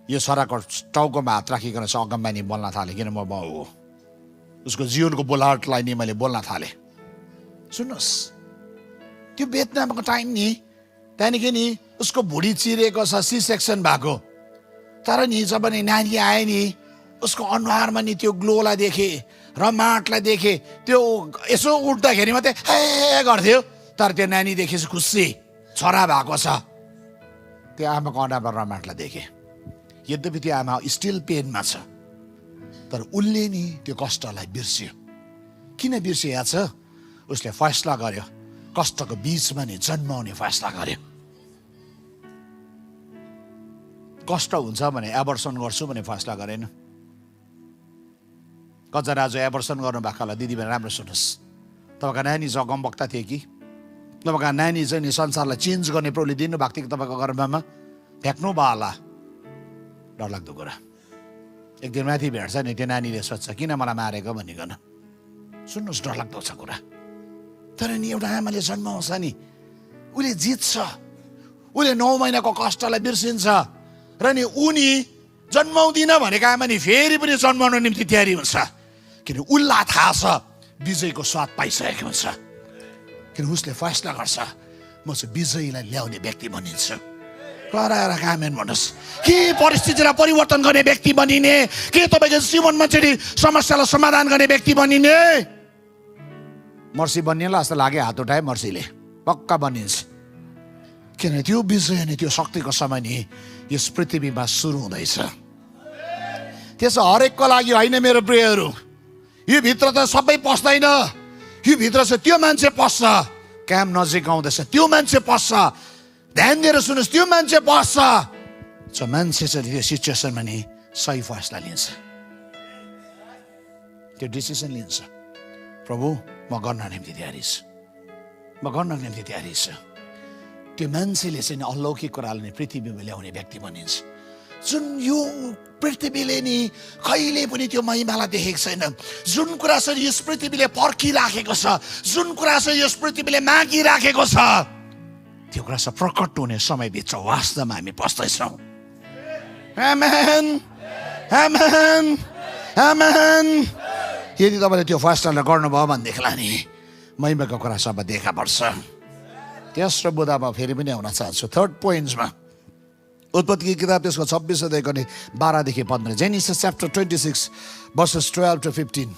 यो छोराको टाउकोमा हात राखिकन चाहिँ अगमबानी बोल्न थालेँ। किन म हो उसको जीवनको बोलाहटलाई नि मैले बोल्न थालेँ। सुन्नुहोस् त्यो बेतनामको टाइम नि, त्यहाँदेखि नि उसको भुँडी चिरेको छ, सी सेक्सन भएको। तर नि जब नि नानी आयो नि उसको अनुहारमा नि त्यो ग्लोलाई देखेँ र माटलाई देखेँ। त्यो यसो उठ्दाखेरि मात्रै हे गर्थ्यो। तर त्यो नानी देखेपछि खुसी छोरा भएको छ। त्यो आमाको अनुहारमा रमाटलाई देखेँ। यद्यपि त्यो आमा स्टिल पेनमा छ, तर उसले नि त्यो कष्टलाई बिर्स्यो। किन बिर्सिया छ? उसले फैसला गर्यो कष्टको बिचमा नि जन्माउने फैसला गर्यो। कष्ट हुन्छ भने एबर्सन गर्छु भने फैसला गरेन। कतिजना आज एबर्सन गर्नुभएकोलाई दिदीबहिनी राम्रो सुन्नुहोस्। तपाईँको नानी जगमवक्ता थियो कि तपाईँको नानी चाहिँ नि संसारलाई चेन्ज गर्ने प्रभुले दिनुभएको थियो कि तपाईँको गर्भमा फ्याँक्नु भयो होला। डरलाग्दो कुरा। एक दिन माथि भेट्छ नि त्यो नानीले सोध्छ किन मलाई मारेको भनिकन। सुन्नुहोस् डरलाग्दो छ कुरा। तर नि एउटा आमाले जन्माउँछ नि उसले जित्छ। उसले 9 महिनाको कष्टलाई बिर्सिन्छ। र नि उनी जन्माउँदिन भनेको आमा नि फेरि पनि जन्माउन निम्ति तयारी हुन्छ। किन उसलाई थाहा छ विजयको स्वाद पाइसकेको हुन्छ। किन उसले फैसला गर्छ म चाहिँ विजयीलाई ल्याउने व्यक्ति बनिन्छु। कराएर कामेन भन्नुहोस्। के परिस्थितिलाई परिवर्तन गर्ने व्यक्ति बनिने, के तपाईँको जीवनमा चाहिँ समस्यालाई समाधान गर्ने व्यक्ति बनिने। मर्सी बनिएला जस्तो लाग्यो हात उठाए मर्सीले पक्का बनिन्छ। किन त्यो विजय अनि त्यो शक्तिको समय नि यस पृथ्वीमा सुरु हुँदैछ। त्यसो हरेकको लागि होइन मेरो प्रियहरू। यो भित्र त सबै पस्दैन। यो भित्र चाहिँ त्यो मान्छे पस्छ। काम नजिक आउँदैछ त्यो मान्छे पस्छ। ध्यान दिएर सुन्नुहोस् त्यो मान्छे पस्छ जो मान्छे चाहिँ त्यो सिचुएसनमा नि सही फैसला लिन्छ, त्यो डिसिसन लिन्छ। प्रभु म गर्न निम्ति तयारी छु, म गर्न निम्ति तयारी छु। त्यो मान्छेले चाहिँ अलौकिक कुरालाई नि पृथ्वीमा ल्याउने व्यक्ति बनिन्छ। जुन यो पृथ्वीले नि कहिले पनि त्यो महिमालाई देखेको छैन। जुन कुरा चाहिँ यस पृथ्वीले पर्खिराखेको छ, जुन कुरा चाहिँ यस पृथ्वीले मागिराखेको छ, त्यो कुरा चाहिँ प्रकट हुने समयभित्र वास्तवमा हामी पस्दैछौँ। आमेन, आमेन, आमेन। यदि तपाईँले त्यो फैसला गर्नुभयो भनेदेखिलाई नि महिमाको कुरा सब देखा पर्छ। तेस्रो बुदामा फेरि पनि आउन चाहन्छु। थर्ड पोइन्ट्समा उत्पत्तिको किताब त्यसको 26 अध्यायको नि 12 देखि 15। Genesis chapter 26 verses 12 to 15।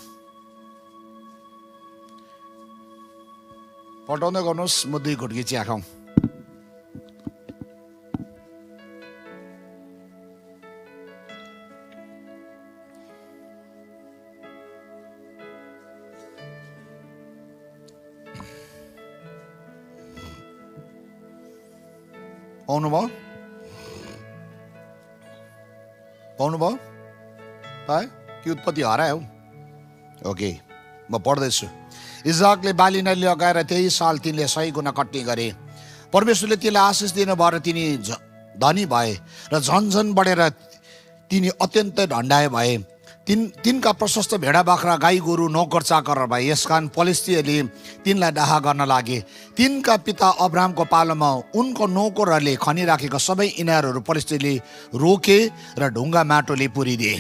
पटाउँदै गर्नुहोस्, म 2 घुटकी चिया खाउँ। पाउनुभयो कि उत्पत्ति हरायो? ओके, म पढ्दैछु। इजाकले बालीलाई लगाएर 23 साल तिनले 100 गुणा कट्नी गरे। परमेश्वरले तिनलाई आशिष दिनुभयो र तिनी धनी भए र झन बढेर तिनी अत्यन्तै ढण्डाए भए। तिनका प्रशस्त भेडा बाख्रा गाई गोरु नोकर चाकर भए। यसकारण फलिस्तीहरूले तिनलाई डाहा गर्न लागे। तिनका पिता अब्रामको पालोमा उनको नोकरहरूले खनिराखेका सबै इनारहरू फलिस्तीले रोके र ढुङ्गा माटोले पुरिदिए।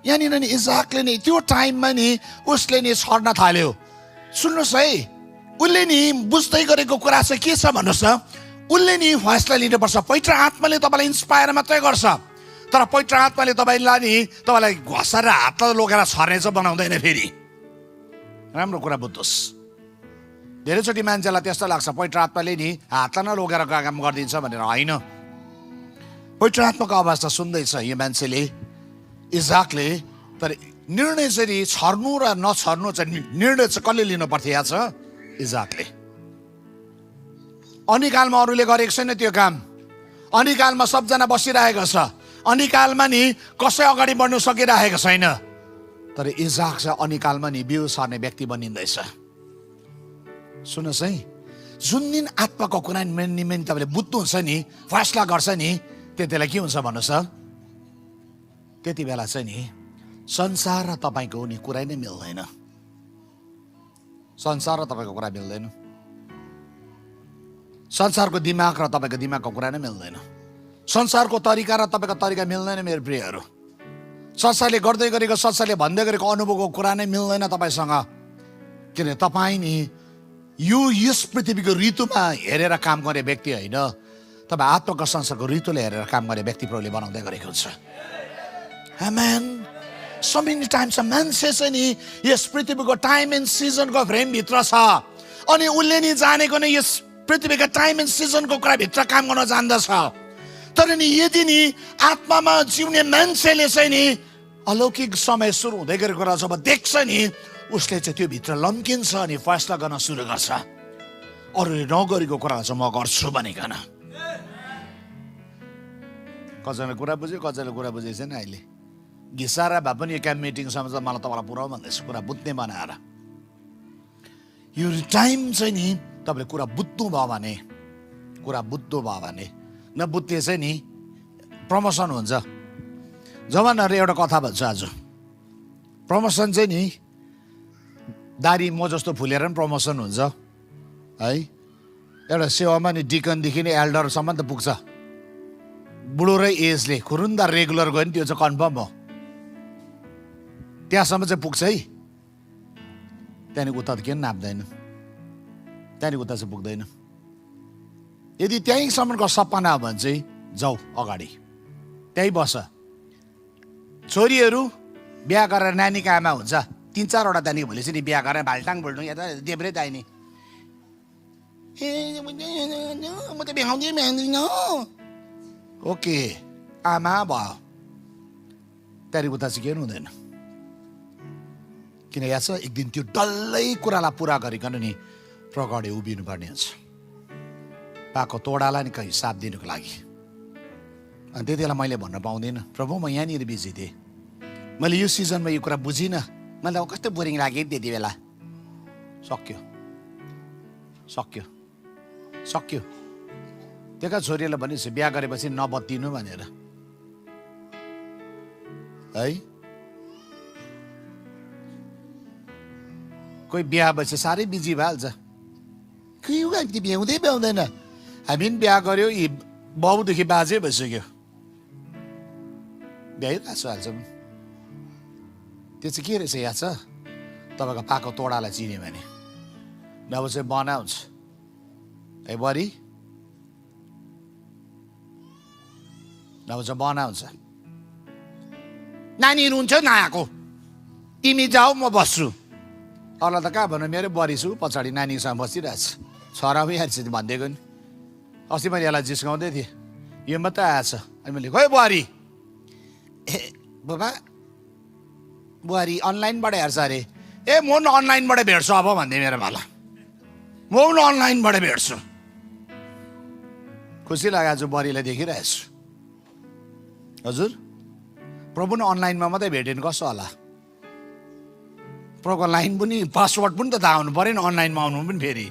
यहाँनिर नि इसाकले नि त्यो टाइममा नि उसले नि छर्न थाल्यो। सुन्नुहोस् है, उसले नि बुझ्दै गरेको कुरा चाहिँ के छ भन्नुहोस् न, उसले नि फैसला लिनुपर्छ। पवित्र आत्माले तपाईँलाई इन्सपायर मात्रै गर्छ, तर पवित्र आत्माले तपाईँलाई घसाएर हातलाई लोकेर छर्ने चाहिँ बनाउँदैन। फेरि राम्रो कुरा बुझ्नुहोस्। धेरैचोटि मान्छेलाई त्यस्तो लाग्छ पवित्र आत्माले नि हातलाई नलोकेर काम गरिदिन्छ भनेर। होइन, पवित्र आत्माको आवाज त सुन्दैछ यो मान्छेले, इसाकले। तर निर्णय चाहिँ छर्नु र नछर्नु चाहिँ निर्णय चाहिँ कसले लिनु पर्थ्यो? यहाँ छ इसाकले। अनिकालमा अरूले गरेको छैन त्यो काम। अनिकालमा सबजना बसिरहेको छ। अनिकालमा नि कसै अगाडि बढ्नु सकिरहेको छैन। तर इसाक चाहिँ अनिकालमा नि बिउ सर्ने व्यक्ति बनिँदैछ। सुन्नुहोस् है, जुन दिन आत्माको कुरा तपाईँले बुझ्नुहुन्छ नि, फैसला गर्छ नि, त्यति बेला के हुन्छ भन्नुहोस् त, त्यति बेला चाहिँ नि संसार र तपाईँको नि कुरा नै मिल्दैन। संसार र तपाईँको कुरा मिल्दैन। संसारको दिमाग र तपाईँको दिमागको कुरा नै मिल्दैन। संसारको तरिका र तपाईँको तरिका मिल्दैन मेरो प्रियहरू। संसारले गर्दै गरेको, संसारले भन्दै गरेको अनुभवको कुरा नै मिल्दैन तपाईँसँग। किनभने तपाईँ नि यस पृथ्वीको ऋतुमा हेरेर काम गर्ने व्यक्ति होइन, तपाईँ आत्माको संसारको ऋतुले हेरेर काम गर्ने व्यक्ति प्रभुले बनाउँदै गरेको हुन्छ। आमेन। So many times मान्छे चाहिँ नि यस पृथ्वीको टाइम एन्ड सिजनको फ्रेमभित्र छ, अनि उसले नि जानेको नै यस पृथ्वीका टाइम एन्ड सिजनको कुराभित्र काम गर्न जान्दछ। तर नि यदि नि आत्मामा जिउने मान्छेले चाहिँ नि अलौकिक समय सुरु हुँदै गरेको कुरा जब देख्छ नि, उसले चाहिँ त्यो भित्र लम्किन्छ अनि फैसला गर्न सुरु गर्छ। अरूले नगरेको कुरा चाहिँ म गर्छु भनिकन। कसैले कुरा बुझ्यो, कसैले कुरा बुझेको छैन। अहिले घिसारा भए पनि क्याम्प मिटिङसम्म चाहिँ मलाई तपाईँलाई पुऱ्याउ भन्दैछु, कुरा बुझ्ने बनाएर। यो टाइम चाहिँ नि तपाईँले कुरा बुझ्नुभयो भने, नबुझ्ने चाहिँ नि प्रमोसन हुन्छ। जवानहरूले एउटा कथा भन्छ आज, प्रमोसन चाहिँ नि दारी म जस्तो फुलेर पनि प्रमोसन हुन्छ है। एउटा सेवामा नि डिकनदेखि नै एल्डरसम्म त पुग्छ। बुढो र एजले खुरुन्दा रेगुलर गयो नि त्यो चाहिँ कन्फर्म हो, त्यहाँसम्म चाहिँ पुग्छ है। त्यहाँदेखि उता त किन नाप्दैन, त्यहाँदेखि उता चाहिँ पुग्दैन। यदि त्यहीँसम्मको सपना हो भने चाहिँ जाऊ अगाडि, त्यहीँ बस। छोरीहरू बिहा गरेर नानीको आमा हुन्छ, 3-4वटा त्यहाँदेखि भोलिसि नि बिहा गरेर भाल्टाङ भुल्टुङ या त देब्रे दाइनी, म त भ्याउँदिनँ। ओके, आमा भयो, त्यहाँदेखि उता चाहिँ केही हुँदैन। किन यहाँ छ, एक दिन त्यो डल्लै कुरालाई पुरा गरिकन नि प्रगाडे उभिनु पर्ने हुन्छ, पाएको तोडालाई नि हिसाब दिनुको लागि। अनि त्यति बेला मैले भन्न पाउँदिनँ, प्रभु म यहाँनिर बिजी थिएँ, मैले यो सिजनमा यो कुरा बुझिनँ, मलाई अब कस्तो बोरिङ लाग्यो त्यति बेला। सक्यो। त्यहाँ छोरीलाई भनेपछि बिहा गरेपछि नबत्तिनु भनेर है। कोही बिहा भएपछि साह्रै बिजी भइहाल्छ, कोही भ्याउँदैन। हामी पनि बिहा गऱ्यो, यी बाउदेखि बाजे भइसक्यो, भ्याइरहेको हाल्छ। त्यो चाहिँ के रहेछ याद छ, तपाईँको पाएको तोडालाई चिन्यो भने नभए चाहिँ बना हुन्छ है, बरी नभए चाहिँ बना हुन्छ। नानीहरू हुन्छ नआएको, तिमी जाऊ म बस्छु। अरूलाई त कहाँ भन्नु, मेरो बरी छु पछाडि नानीसँग बसिरहेछ। छोरा पनि हाल्छ भनिदिएको नि। अस्ति मैले यसलाई जिस्काउँदै थिएँ, यो मात्रै आएछ। अनि मैले खोइ बुहारी, बाबा बुहारी अनलाइनबाट हेर्छ अरे। म पनि अनलाइनबाट भेट्छु अब भन्दै मेरो भाला, म पनि अनलाइनबाट भेट्छु। खुसी लाग्यो आज बुहारीलाई देखिरहेको छु। हजुर प्रभु न अनलाइनमा मात्रै भेट्यो भने कसो होला? प्रभुको लाइन पनि पासवर्ड पनि त थाहा हुनु पऱ्यो नि, अनलाइनमा आउनु पनि। फेरि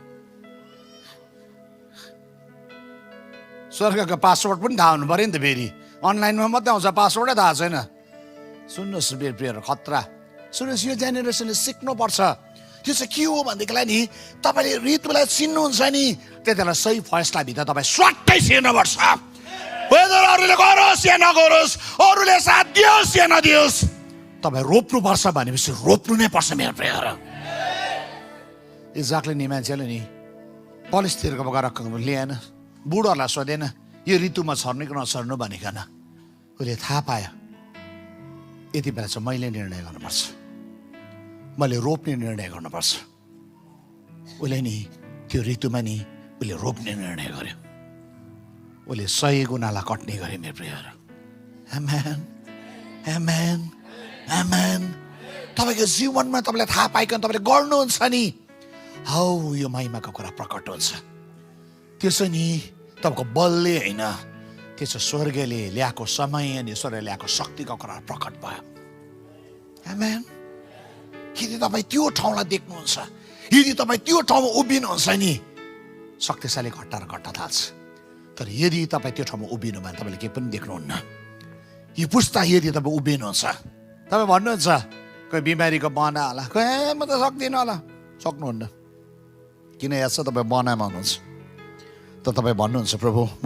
स्वर्गको पासवर्ड पनि थाहा हुनु पऱ्यो नि त। फेरि अनलाइनमा मात्रै आउँछ, पासवर्डै थाहा छैन। सुन्नुहोस् प्रियहरू, खतरा। सुन्नुहोस्, यो जेनेरेसनले सिक्नुपर्छ। त्यो चाहिँ के हो भनेदेखिलाई नि, तपाईँले ऋतुलाई चिन्नुहुन्छ नि, त्यति बेला सही फैसलाभित्र तपाईँ स्वाट्टै छिर्नुपर्छ। वेदर अरूले गरोस् या नगरोस्, अरूले साथ दियोस् या नदियोस्, तपाईँ रोप्नुपर्छ भनेपछि रोप्नु नै पर्छ मेरो प्रियहरू। इजाकले नि मान्छेले नि पलिसतिरको गएर ल्याएन, बुढोहरूलाई सोधेन यो ऋतुमा छर्नु कि नछर्नु भनिकन। उसले थाहा पायो यति बेला चाहिँ मैले निर्णय गर्नुपर्छ, मैले रोप्ने निर्णय गर्नुपर्छ। उसले नि त्यो ऋतुमा नि उसले रोप्ने निर्णय गर्यो, उसले 100 गुणालाई कट्ने गरे मेरो प्रियहरू। आमेन, आमेन, आमेन। तपाईँको जीवनमा तपाईँलाई थाहा पाइकन तपाईँले गर्नुहुन्छ नि, हौ यो महिमाको कुरा प्रकट हुन्छ। त्यो चाहिँ नि तपाईँको बलले होइन, त्यो चाहिँ स्वर्गले ल्याएको समय अनि स्वर्गले ल्याएको शक्तिको कुरा प्रकट भयो। आमेन। यदि तपाईँ त्यो ठाउँलाई देख्नुहुन्छ, यदि तपाईँ त्यो ठाउँमा उभिनुहुन्छ नि, शक्तिशाली घट्टा र घट्टा थाल्छ। तर यदि तपाईँ त्यो ठाउँमा उभिनु भने तपाईँले केही पनि देख्नुहुन्न। यो पुस्ता यदि तपाईँ उभिनुहुन्छ, तपाईँ भन्नुहुन्छ कोही बिमारीको बना होला, खोइ म त सक्दिनँ होला, सक्नुहुन्न। किन याद छ तपाईँ बनामा हुनुहुन्छ, तर तपाईँ भन्नुहुन्छ प्रभु म